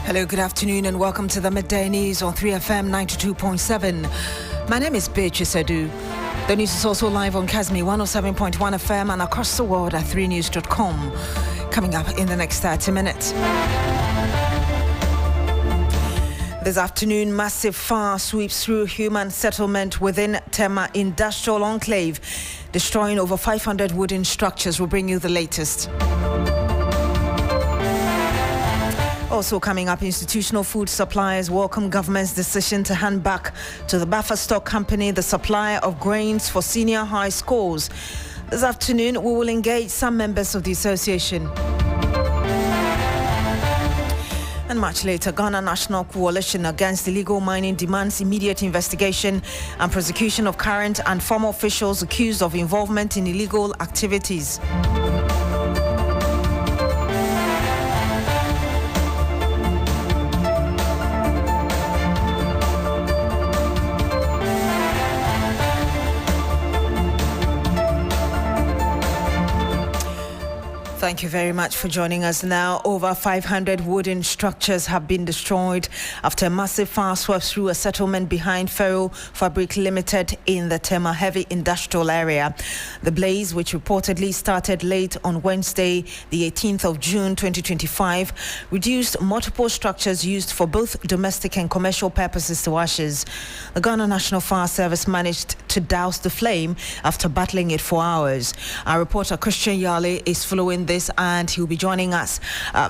Hello, good afternoon and welcome to the Midday News on 3FM 92.7. My name is Beatrice Adu. The news is also live on Kasmi 107.1 FM and across the world at 3news.com. Coming up in the next 30 minutes. This afternoon, massive fire sweeps through human settlement within Tema Industrial Enclave, destroying over 500 wooden structures. We'll bring you the latest. Also coming up, institutional food suppliers welcome government's decision to hand back to the buffer stock company the supply of grains for senior high schools. This afternoon, we will engage some members of the association. And much later, Ghana National Coalition Against Illegal Mining demands immediate investigation and prosecution of current and former officials accused of involvement in illegal activities. Thank you very much for joining us now. Over 500 wooden structures have been destroyed after a massive fire swept through a settlement behind Ferro Fabric Limited in the Tema Heavy Industrial Area. The blaze, which reportedly started late on Wednesday, the 18th of June 2025, reduced multiple structures used for both domestic and commercial purposes to ashes. The Ghana National Fire Service managed to douse the flame after battling it for hours. Our reporter Christian Yale is following this, and he'll be joining us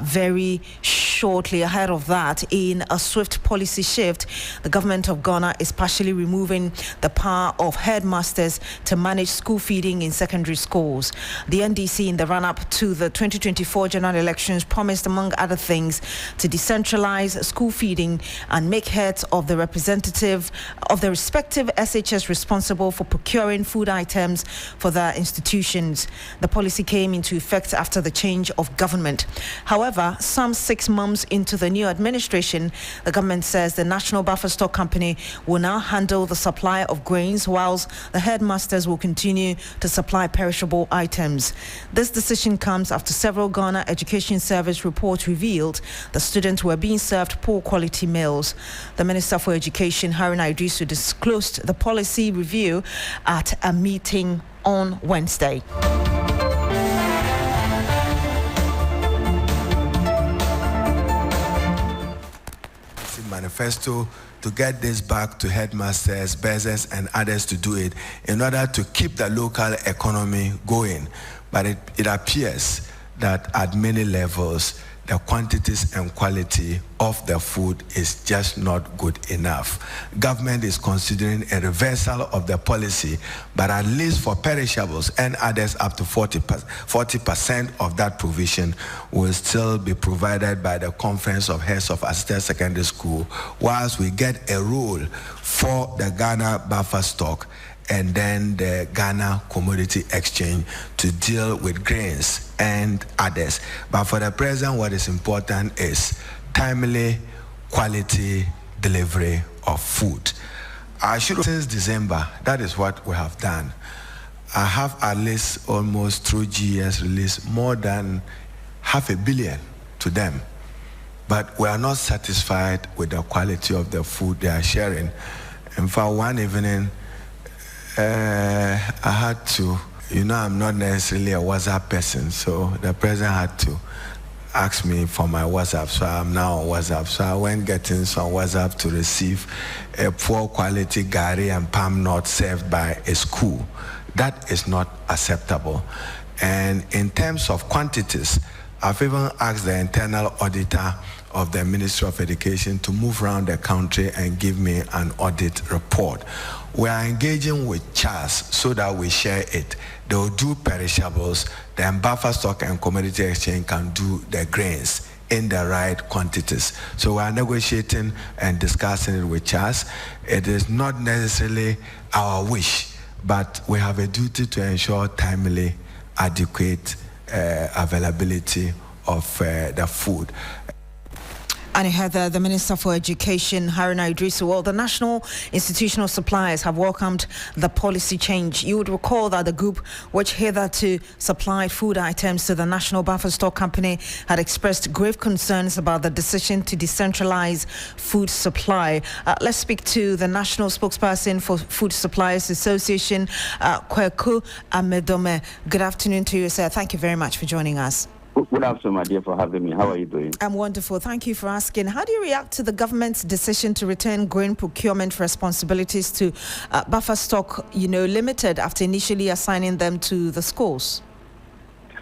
very shortly. Ahead of that, in a swift policy shift, the government of Ghana is partially removing the power of headmasters to manage school feeding in secondary schools. The NDC, in the run-up to the 2024 general elections, promised, among other things, to decentralize school feeding and make heads of the respective SHS responsible for procuring food items for their institutions. The policy came into effect after the change of government. However, some 6 months into the new administration, the government says the National Buffer Stock Company will now handle the supply of grains, whilst the headmasters will continue to supply perishable items. This decision comes after several Ghana Education Service reports revealed that students were being served poor quality meals. The Minister for Education, Haruna Idrisu, disclosed the policy review at a meeting on Wednesday. Manifesto to get this back to headmasters, bursars, and others to do it in order to keep the local economy going. But it appears that at many levels, the quantities and quality of the food is just not good enough. Government is considering a reversal of the policy, but at least for perishables and others, up to 40% of that provision will still be provided by the Conference of Heads of Assisted Secondary School, whilst we get a rule for the Ghana buffer stock and then the Ghana Commodity Exchange to deal with grains and others. But for the present, what is important is timely, quality delivery of food. Since December, that is what we have done. I have at least almost through GS released more than $500 million to them. But we are not satisfied with the quality of the food they are sharing. In fact, one evening, I had to, I'm not necessarily a WhatsApp person, so the president had to ask me for my WhatsApp, so I'm now on WhatsApp. So I went getting some WhatsApp to receive a poor quality gari and palm nut served by a school. That is not acceptable. And in terms of quantities, I've even asked the internal auditor of the Ministry of Education to move around the country and give me an audit report. We are engaging with CHAS so that we share it. They will do perishables, then buffer stock and commodity exchange can do the grains in the right quantities. So we are negotiating and discussing it with CHAS. It is not necessarily our wish, but we have a duty to ensure timely, adequate availability of the food. And you heard the Minister for Education, Haruna Idrisu. Well, the National Institutional Suppliers have welcomed the policy change. You would recall that the group, which hitherto supplied food items to the National Buffer Stock Company, had expressed grave concerns about the decision to decentralize food supply. Let's speak to the National Spokesperson for Food Suppliers Association, Kweku Amedome. Good afternoon to you, sir. Thank you very much for joining us. Good afternoon, my dear, for having me. How are you doing? I'm wonderful. Thank you for asking. How do you react to the government's decision to return grain procurement responsibilities to Buffer Stock, Limited, after initially assigning them to the schools?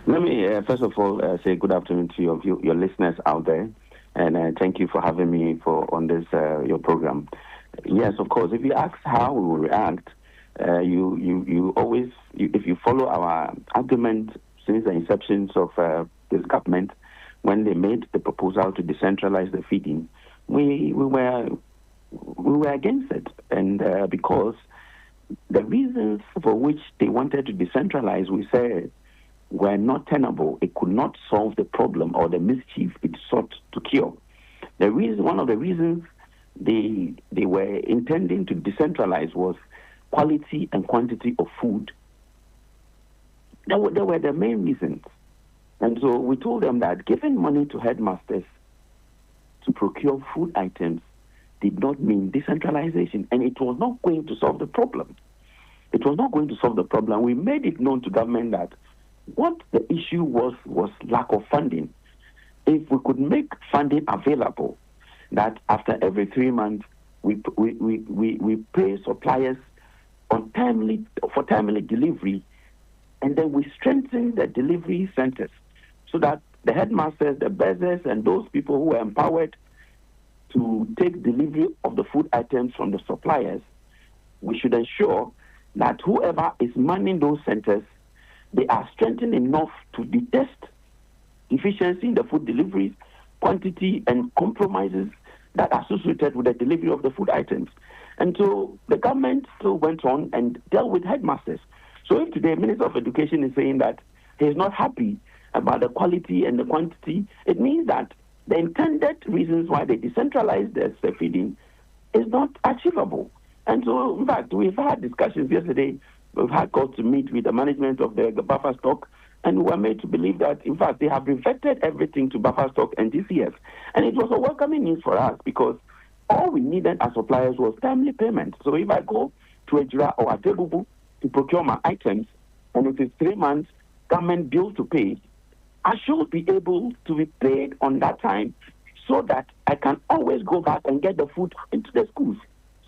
Let me, first of all, say good afternoon to your listeners out there. And thank you for having me on this, your program. Yes, of course, if you ask how we will react, you always, if you follow our argument since the inception of this government, when they made the proposal to decentralize the feeding, we were against it, and because the reasons for which they wanted to decentralize, we said, were not tenable. It could not solve the problem or the mischief it sought to cure. One of the reasons they were intending to decentralize was quality and quantity of food. They were the main reasons. And so we told them that giving money to headmasters to procure food items did not mean decentralization, and it was not going to solve the problem. It was not going to solve the problem. We made it known to government that what the issue was lack of funding. If we could make funding available, that after every 3 months we pay suppliers for timely delivery, and then we strengthen the delivery centers so that the headmasters, the beggars, and those people who are empowered to take delivery of the food items from the suppliers, we should ensure that whoever is manning those centers, they are strengthened enough to detect efficiency in the food deliveries, quantity, and compromises that are associated with the delivery of the food items. And so the government still went on and dealt with headmasters. So if today Minister of Education is saying that he is not happy about the quality and the quantity, it means that the intended reasons why they decentralized the feeding is not achievable. And so, in fact, we've had discussions yesterday. We've had calls to meet with the management of the Buffer Stock, and we were made to believe that, in fact, they have reverted everything to Buffer Stock and DCS. And it was a welcoming news for us because all we needed as suppliers was timely payment. So if I go to Ejira or Atebubu to procure my items, and it is 3 months government bills to pay, I should be able to be paid on that time so that I can always go back and get the food into the schools.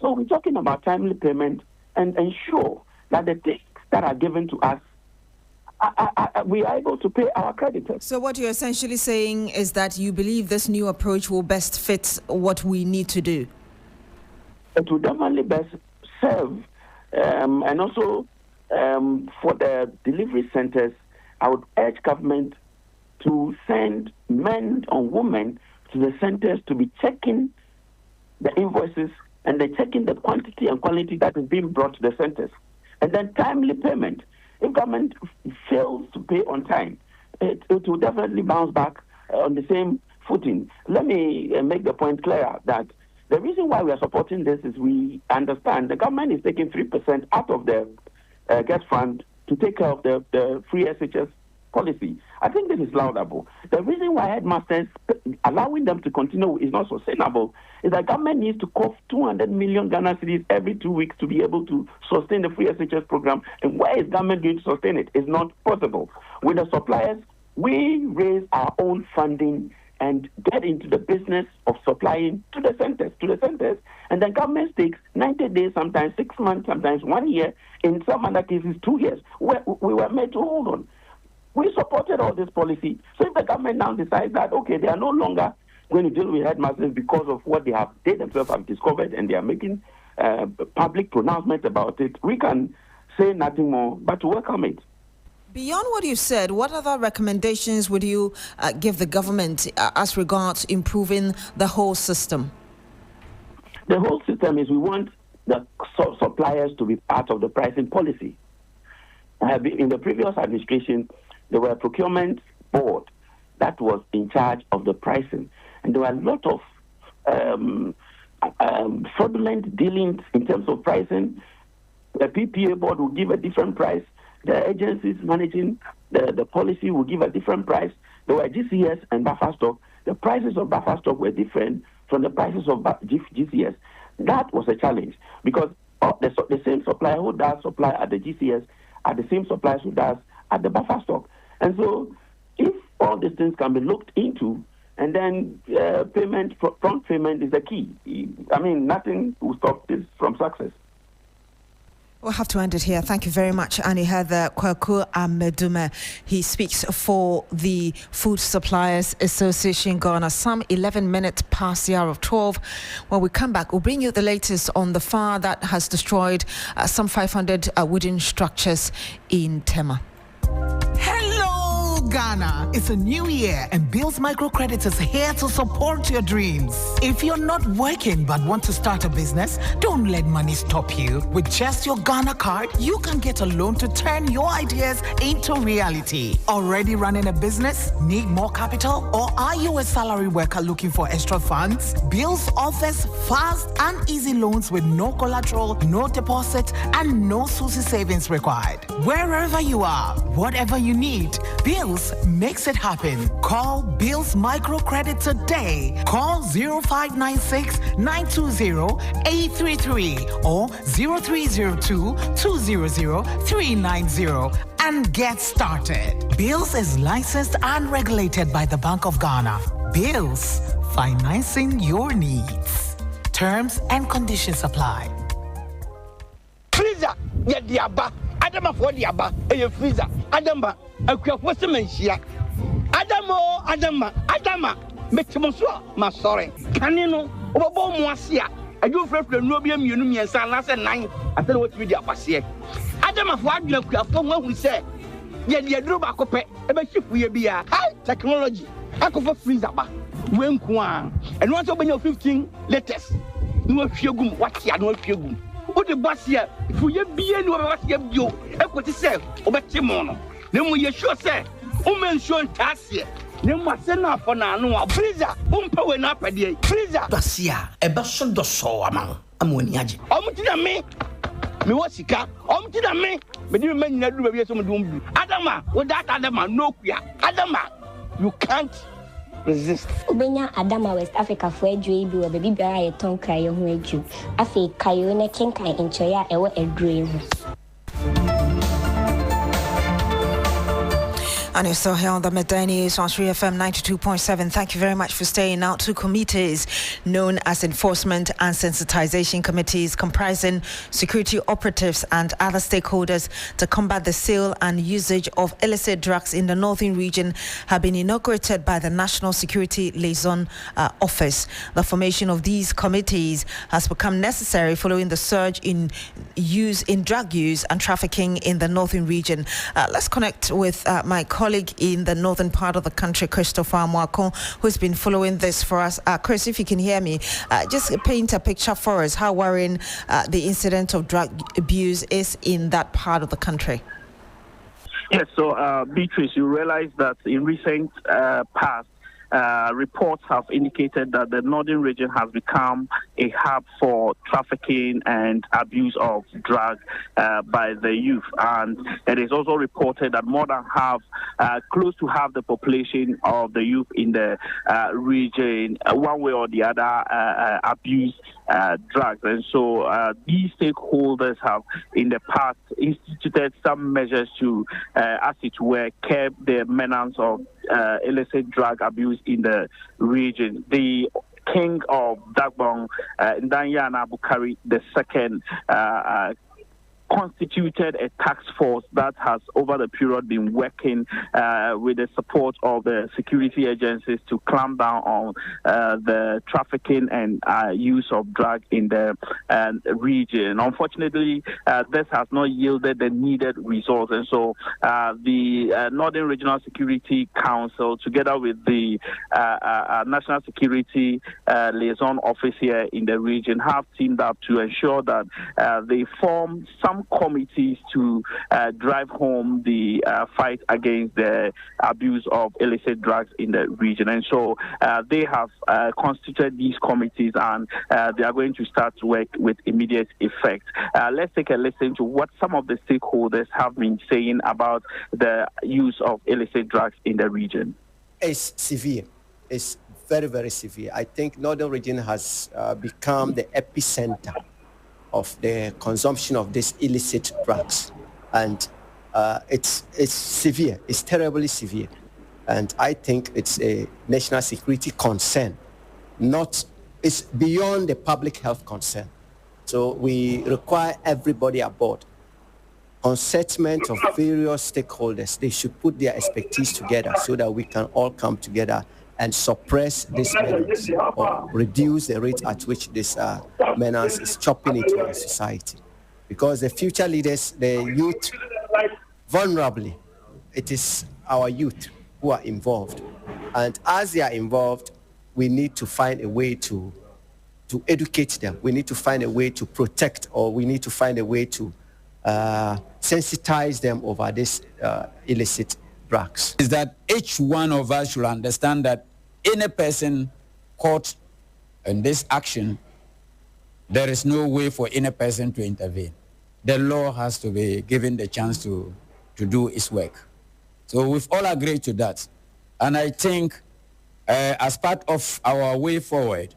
So we're talking about timely payment and ensure that the things that are given to us, we are able to pay our creditors. So what you're essentially saying is that you believe this new approach will best fit what we need to do? It will definitely best serve, and also for the delivery centers, I would urge government to send men or women to the centers to be checking the invoices and they're checking the quantity and quality that is being brought to the centers. And then timely payment. If government fails to pay on time, it will definitely bounce back on the same footing. Let me make the point clear that the reason why we are supporting this is we understand the government is taking 3% out of the guest fund to take care of the free SHS policy. I think this is laudable. The reason why headmasters, allowing them to continue is not sustainable is that government needs to cost 200 million Ghana cedis every 2 weeks to be able to sustain the free SHS program. And where is government going to sustain it? It's not possible. With the suppliers, we raise our own funding and get into the business of supplying to the centers, and then government takes 90 days, sometimes 6 months, sometimes 1 year, in some other cases 2 years. We were made to hold on. We supported all this policy. So if the government now decides that, okay, they are no longer going to deal with headmasters because of what they themselves have discovered, and they are making public pronouncements about it, we can say nothing more but to welcome it. Beyond what you said, what other recommendations would you give the government as regards improving the whole system? The whole system is we want the suppliers to be part of the pricing policy. In the previous administration, there were a procurement board that was in charge of the pricing. And there were a lot of fraudulent dealings in terms of pricing. The PPA board will give a different price. The agencies managing the policy will give a different price. There were GCS and buffer stock. The prices of buffer stock were different from the prices of GCS. That was a challenge because the same supplier who does supply at the GCS are the same suppliers who does at the buffer stock. And so if all these things can be looked into, and then prompt payment is the key. I mean, nothing will stop this from success. We'll have to end it here. Thank you very much, Annie Heather Kwaku Amedume. He speaks for the Food Suppliers Association Ghana. Some 11 minutes past the hour of 12. When we come back, we'll bring you the latest on the fire that has destroyed some 500 wooden structures in Tema. Ghana, it's a new year and Bills Microcredit is here to support your dreams. If you're not working but want to start a business, don't let money stop you. With just your Ghana card, you can get a loan to turn your ideas into reality. Already running a business? Need more capital? Or are you a salary worker looking for extra funds? Bills offers fast and easy loans with no collateral, no deposit, and no SUSI savings required. Wherever you are, whatever you need, Bills makes it happen. Call Bills Microcredit today. Call 0596 920 833 or 0302 200 390 and get started. Bills is licensed and regulated by the Bank of Ghana. Bills, financing your needs. Terms and conditions apply. Freezer, yeah, diaba. Adama for diaba. A freezer. Adama. What's the mention? Adama, make him so, my sorry. Can you know? Obo Moasia. I do for the Nobium Unum and San last night. I tell what we did was here. Adama for what we say. Yeah, the Adruba Cope, a ship we be a high technology. I could for freezer. When Kwan. And once open your 15 letters. No fugum, what's ya no fugum. What the bus here? If we be any of us, you, equity self, over Timono. Then we sure say, mention Tassia. Then what's enough for now? Freezer, power up a day. Freezer, Tassia, a basson do so among Ammoniaji. To me. Me what's it? To me. But you may not do some doom. Adama, with that Adama, no queer. Adama, you can't resist. Ubenya Adama West Africa for a dream, or baby bear a tongue cry on who you. I say, Kayone Kinkai in Choya, a dream. And you're still here on the Midday News on 3FM 92.7. Thank you very much for staying. Now, two committees known as Enforcement and Sensitization Committees comprising security operatives and other stakeholders to combat the sale and usage of illicit drugs in the northern region have been inaugurated by the National Security Liaison Office. The formation of these committees has become necessary following the surge in drug use and trafficking in the northern region. Let's connect with my colleague in the northern part of the country, Christopher Mwako, who's been following this for us. Chris, if you can hear me, just paint a picture for us how worrying the incident of drug abuse is in that part of the country. Yes, so Beatrice, you realize that in recent past, reports have indicated that the northern region has become a hub for trafficking and abuse of drugs by the youth. And it is also reported that more than half, close to half the population of the youth in the region, one way or the other, abuse drugs. And so these stakeholders have in the past instituted some measures to, as it were, curb the menace of illicit drug abuse in the region. The king of Dagbon, Ndanyana Bukari II, constituted a task force that has over the period been working with the support of the security agencies to clamp down on the trafficking and use of drugs in the region. Unfortunately, this has not yielded the needed results, and so the Northern Regional Security Council, together with the National Security Liaison Office here in the region, have teamed up to ensure that they form some committees to drive home the fight against the abuse of illicit drugs in the region. And so they have constituted these committees, and they are going to start work with immediate effect. Let's take a listen to what some of the stakeholders have been saying about the use of illicit drugs in the region. It's severe. It's very, very severe. I think Northern Region has become the epicenter of the consumption of these illicit drugs. And it's severe. It's terribly severe. And I think it's a national security concern. It's beyond the public health concern. So we require everybody aboard. Concertment of various stakeholders. They should put their expertise together so that we can all come together and suppress this menace or reduce the rate at which this menace is chopping into our society. Because the future leaders, the youth, vulnerably, it is our youth who are involved. And as they are involved, we need to find a way to educate them. We need to find a way to protect, or we need to find a way to sensitize them over this illicit drugs. Is that each one of us should understand that any person caught in this action, there is no way for any person to intervene. The law has to be given the chance to do its work. So we've all agreed to that. And I think as part of our way forward,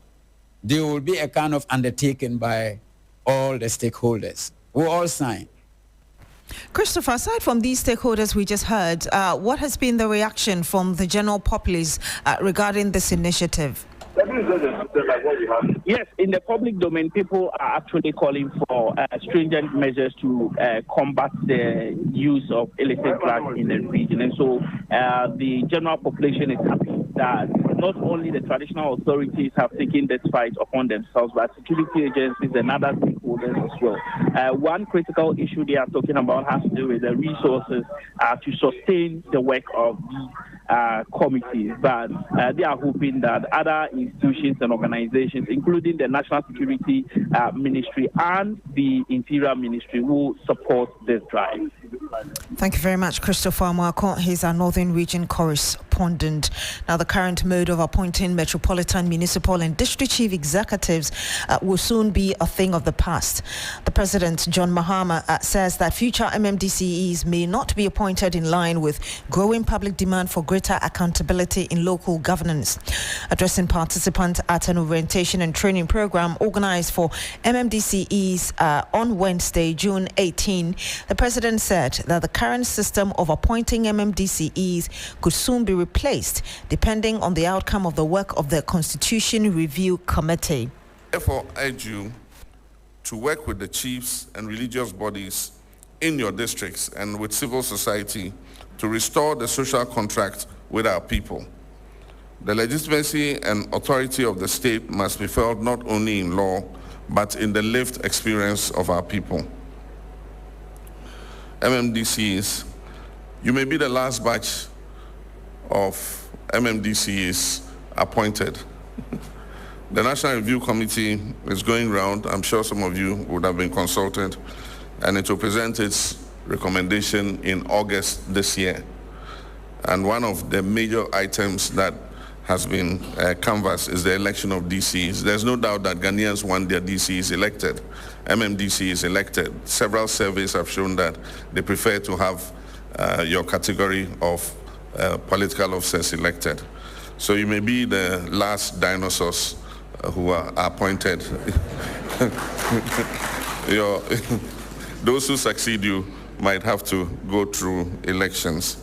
there will be a kind of undertaking by all the stakeholders. We all sign. Christopher, aside from these stakeholders we just heard, what has been the reaction from the general populace regarding this initiative? Yes, in the public domain, people are actually calling for stringent measures to combat the use of illicit drugs in the region. And so the general population is happy that not only the traditional authorities have taken this fight upon themselves, but security agencies and other stakeholders as well. One critical issue they are talking about has to do with the resources to sustain the work of these committees. But they are hoping that other institutions and organizations, including the National Security Ministry and the Interior Ministry, will support this drive. Thank you very much, Christopher Mwako. He's our Northern Region correspondent. Now, the current mode of appointing metropolitan, municipal and district chief executives will soon be a thing of the past. The President, John Mahama, says that future MMDCEs may not be appointed in line with growing public demand for greater accountability in local governance. Addressing participants at an orientation and training program organized for MMDCEs on Wednesday, June 18, the President said that the current system of appointing MMDCEs could soon be replaced depending on the outcome of the work of the Constitution Review Committee. Therefore, I urge you to work with the chiefs and religious bodies in your districts and with civil society to restore the social contract with our people. The legitimacy and authority of the state must be felt not only in law, but in the lived experience of our people. MMDCs, you may be the last batch of MMDCs appointed. The National Review Committee is going round. I'm sure some of you would have been consulted, and it will present its recommendation in August this year. And one of the major items that has been canvassed is the election of DCs. There's no doubt that Ghanaians want their DCs elected. MMDC is elected. Several surveys have shown that they prefer to have your category of political officers elected. So you may be the last dinosaurs who are appointed. Those who succeed you might have to go through elections.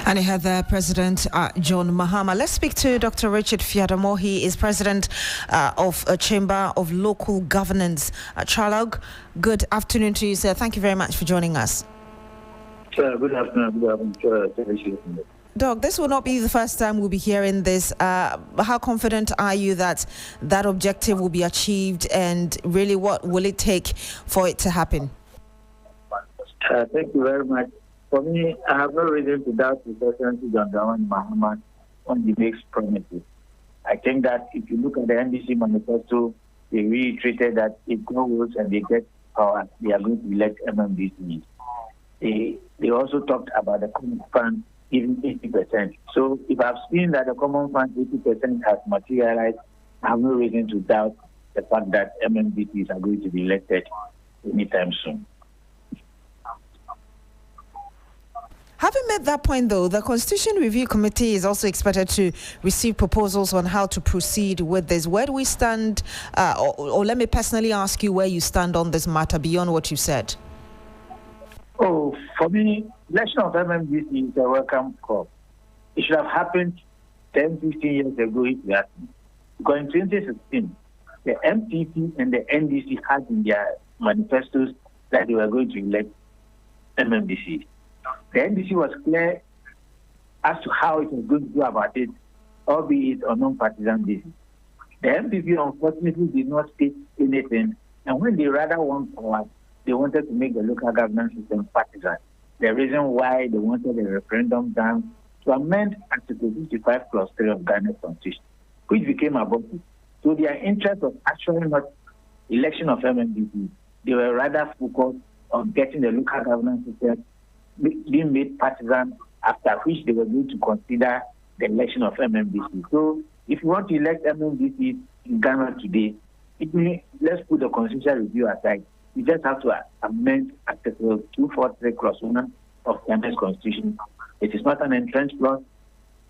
And you had the President, John Mahama. Let's speak to Dr. Richard Fiadamo. He is President of a Chamber of Local Governance. Charlog, good afternoon to you, sir. Thank you very much for joining us. Good afternoon. Doc, this will not be the first time we'll be hearing this. How confident are you that that objective will be achieved, and really what will it take for it to happen? Thank you very much. For me, I have no reason to doubt the President John Mahama on the next promises. I think that if you look at the NDC manifesto, they reiterated that if no rules and they get power, they are going to elect MMDC. They also talked about the common fund giving 80%. So if I've seen that the common fund 80% has materialized, I have no reason to doubt the fact that MMDCs are going to be elected anytime soon. Having made that point, though, the Constitution Review Committee is also expected to receive proposals on how to proceed with this. Where do we stand? Or let me personally ask you where you stand on this matter beyond what you said. Oh, for me, election of MMDC is a welcome call. It should have happened 10, 15 years ago if you ask me. Because in 2016, the MPP and the NDC had in their manifestos that they were going to elect MMDC. The NDC was clear as to how it was going to do about it, albeit on non-partisan basis. The MPP unfortunately did not state anything, and when they rather want power, they wanted to make the local government system partisan. The reason why they wanted a referendum done to amend Article 55 Clause 3 of Ghana's Constitution, which became aborted. So their interest was actually not election of MMDC. They were rather focused on getting the local government system being made partisan, after which they were going to consider the election of MMDC. So if you want to elect MMDC in Ghana today, let's put the constitutional review aside. You just have to amend Article 243 Clause 1 of Ghana's Constitution. It is not an entrenched clause.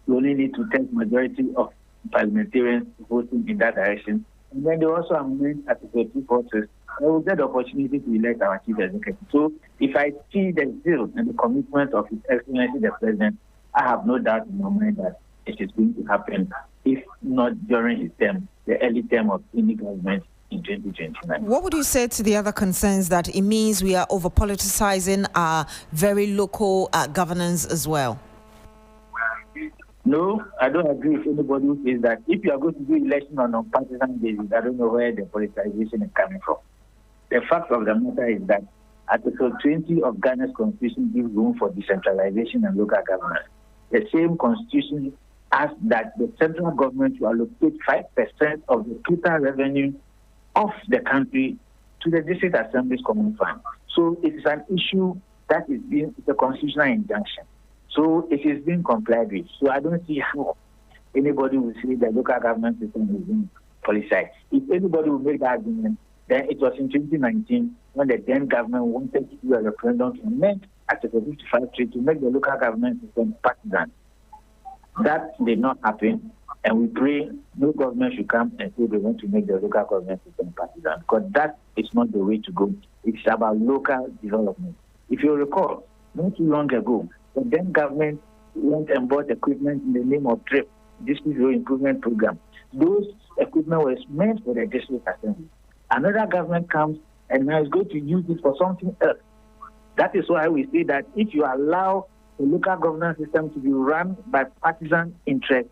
You only need to take majority of parliamentarians voting in that direction. And then they also amend Article 246. I will get the opportunity to elect our chief executive. So if I see the zeal and the commitment of His Excellency the President, I have no doubt in my mind that it is going to happen, if not during his term, the early term of any government in 2029. What would you say to the other concerns that it means we are over-politicizing our very local governance as well? No, I don't agree with anybody who says that. If you are going to do election on a partisan basis, I don't know where the politicization is coming from. The fact of the matter is that Article 20 of Ghana's Constitution gives room for decentralization and local governance. The same Constitution asks that the central government will allocate 5% of the total revenue of the country to the district assembly's common fund. So it is an issue that is being the constitutional injunction. So it is being complied with. So I don't see how anybody will say the local government system is being politicized. If anybody will make that argument, then it was in 2019 when the then government wanted to do a referendum to amend Article 55 to make the local government system partisan. That did not happen, and we pray no government should come and say they want to make the local government system partisan, because that is not the way to go. It's about local development. If you recall, not too long ago, the then government went and bought equipment in the name of DRIP, District Road Improvement Program. Those equipment was meant for the district assembly. Another government comes and now is going to use it for something else. That is why we say that if you allow the local governance system to be run by partisan interests,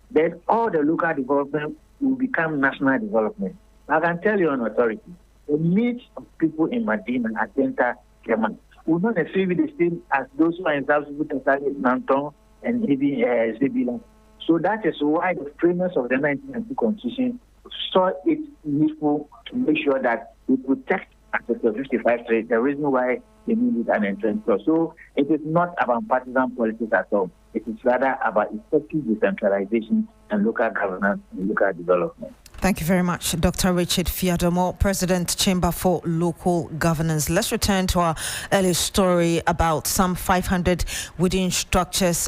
then all the local development will become national development. I can tell you on authority, the needs of people in Madina, Atenta, Yemen will not necessarily be the same as those who are in South Sudan, Nanton, and maybe Zebila. So that is why the framers of the 1992 Constitution saw it needful to make sure that we protect Article 55, the reason why they needed an entrance clause. So it is not about partisan politics at all. It is rather about effective decentralization and local governance and local development. Thank you very much, Dr. Richard Fiadomo, President, Chamber for Local Governance. Let's return to our earlier story about some 500 wooden structures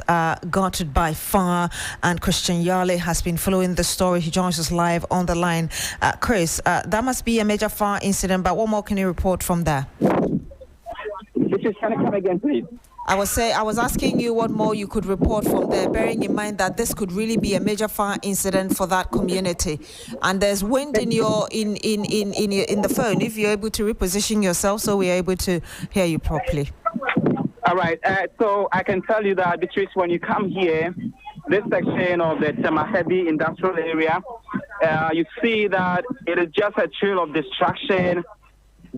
gutted by fire, and Christian Yale has been following the story. He joins us live on the line. Chris, that must be a major fire incident, but what more can you report from there? Can I come again, please? I was asking you what more you could report from there, bearing in mind that this could really be a major fire incident for that community, and there's wind in the phone. If you're able to reposition yourself so we're able to hear you properly. All right. So I can tell you that, Beatrice, when you come here, this section of the Tema-heavy industrial area, you see that it is just a trail of destruction,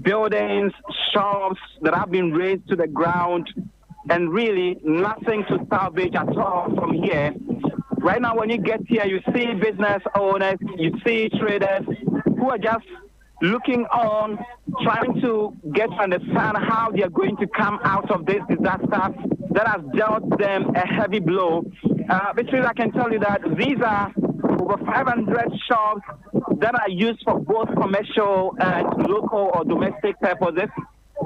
buildings, shops that have been razed to the ground, and really nothing to salvage at all from here. Right now, when you get here, you see business owners, you see traders who are just looking on, trying to get to understand how they are going to come out of this disaster that has dealt them a heavy blow. Beatrice, I can tell you that these are over 500 shops that are used for both commercial and local or domestic purposes.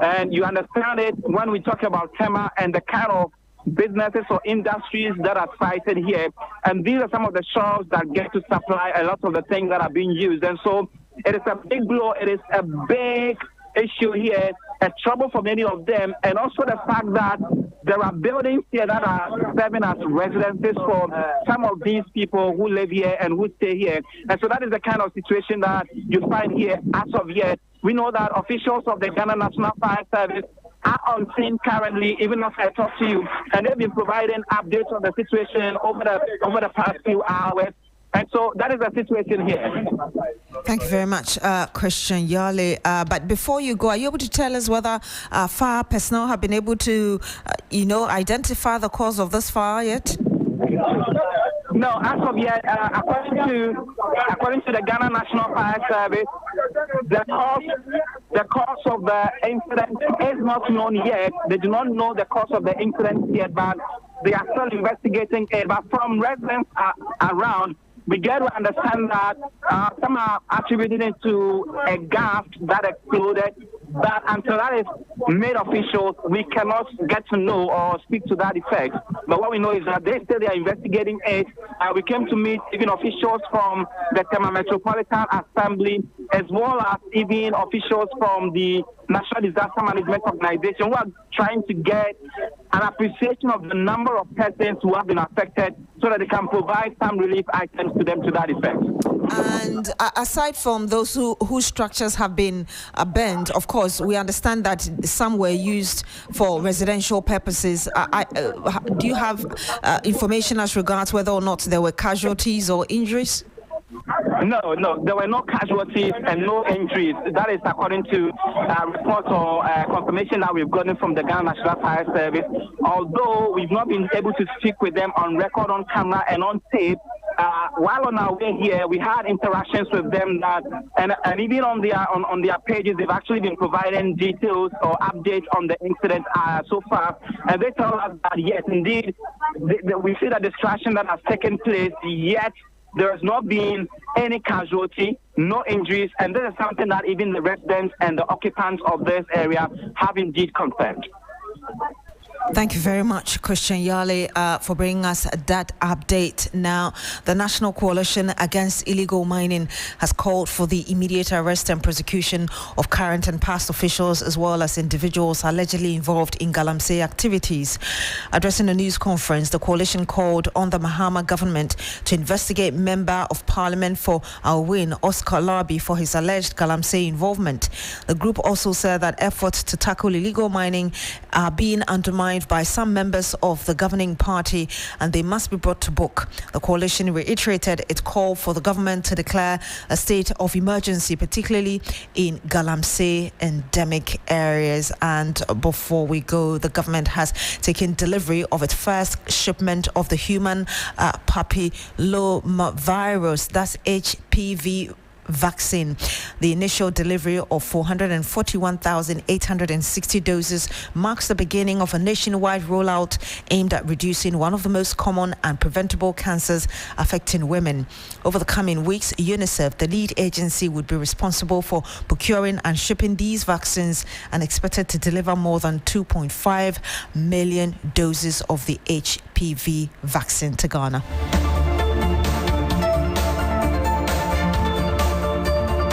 And you understand it when we talk about Tema and the kind of businesses or industries that are cited here. And these are some of the shops that get to supply a lot of the things that are being used. And so it is a big blow. It is a big issue here, a trouble for many of them. And also the fact that there are buildings here that are serving as residences for some of these people who live here and who stay here. And so that is the kind of situation that you find here as of yet. We know that officials of the Ghana National Fire Service are on scene currently, even as I talk to you, and they've been providing updates on the situation over the past few hours. And so that is the situation here. Thank you very much, Christian Yale. But before you go, are you able to tell us whether fire personnel have been able to, identify the cause of this fire yet? No, as of yet, according to the Ghana National Fire Service, the cause of the incident is not known yet. They do not know the cause of the incident yet, but they are still investigating it. But from residents around, we get to understand that some are attributing it to a gas that exploded. But until that is made official, we cannot get to know or speak to that effect. But what we know is that they say they are investigating it. We came to meet even officials from the Tema Metropolitan Assembly, as well as even officials from the National Disaster Management Organization, who are trying to get an appreciation of the number of persons who have been affected so that they can provide some relief items to them to that effect. And aside from those whose structures have been burned, of course, we understand that some were used for residential purposes. Do you have information as regards whether or not there were casualties or injuries? No, there were no casualties and no injuries. That is according to reports or confirmation that we've gotten from the Ghana National Fire Service. Although we've not been able to speak with them on record, on camera, and on tape, while on our way here, we had interactions with them and even on their pages, they've actually been providing details or updates on the incident so far. And they tell us that yes, indeed, we see the destruction that has taken place, yet there has not been any casualty, no injuries, and this is something that even the residents and the occupants of this area have indeed confirmed. Thank you very much, Christian Yale, for bringing us that update. Now, the National Coalition Against Illegal Mining has called for the immediate arrest and prosecution of current and past officials as well as individuals allegedly involved in Galamsey activities. Addressing a news conference, the coalition called on the Mahama government to investigate Member of Parliament for Alwyn, Oscar Larbi, for his alleged Galamsey involvement. The group also said that efforts to tackle illegal mining are being undermined by some members of the governing party and they must be brought to book. The coalition reiterated its call for the government to declare a state of emergency, particularly in Galamsey endemic areas. And before we go, the government has taken delivery of its first shipment of the human papillomavirus, that's HPV vaccine. The initial delivery of 441,860 doses marks the beginning of a nationwide rollout aimed at reducing one of the most common and preventable cancers affecting women. Over the coming weeks, UNICEF, the lead agency, would be responsible for procuring and shipping these vaccines and expected to deliver more than 2.5 million doses of the HPV vaccine to Ghana.